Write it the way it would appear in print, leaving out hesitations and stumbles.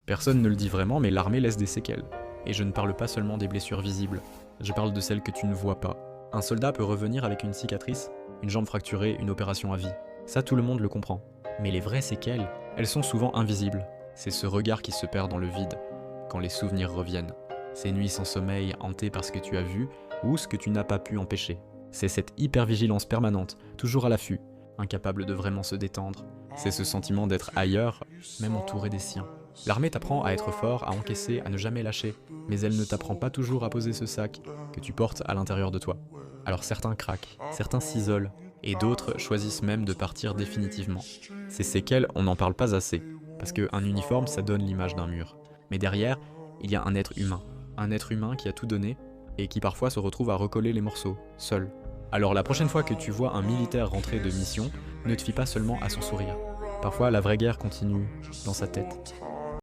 Personne ne le dit vraiment, mais l'armée laisse des séquelles. Et je ne parle pas seulement des blessures visibles, je parle de celles que tu ne vois pas. Un soldat peut revenir avec une cicatrice, une jambe fracturée, une opération à vie. Ça, tout le monde le comprend. Mais les vraies séquelles, elles sont souvent invisibles. C'est ce regard qui se perd dans le vide, quand les souvenirs reviennent. Ces nuits sans sommeil hantées par ce que tu as vu, ou ce que tu n'as pas pu empêcher. C'est cette hypervigilance permanente, toujours à l'affût, incapable de vraiment se détendre. C'est ce sentiment d'être ailleurs, même entouré des siens. L'armée t'apprend à être fort, à encaisser, à ne jamais lâcher, mais elle ne t'apprend pas toujours à poser ce sac que tu portes à l'intérieur de toi. Alors certains craquent, certains s'isolent, et d'autres choisissent même de partir définitivement. Ces séquelles, on n'en parle pas assez, parce qu'un uniforme, ça donne l'image d'un mur. Mais derrière, il y a un être humain qui a tout donné, et qui parfois se retrouve à recoller les morceaux, seul. Alors la prochaine fois que tu vois un militaire rentrer de mission, ne te fie pas seulement à son sourire. Parfois, la vraie guerre continue dans sa tête.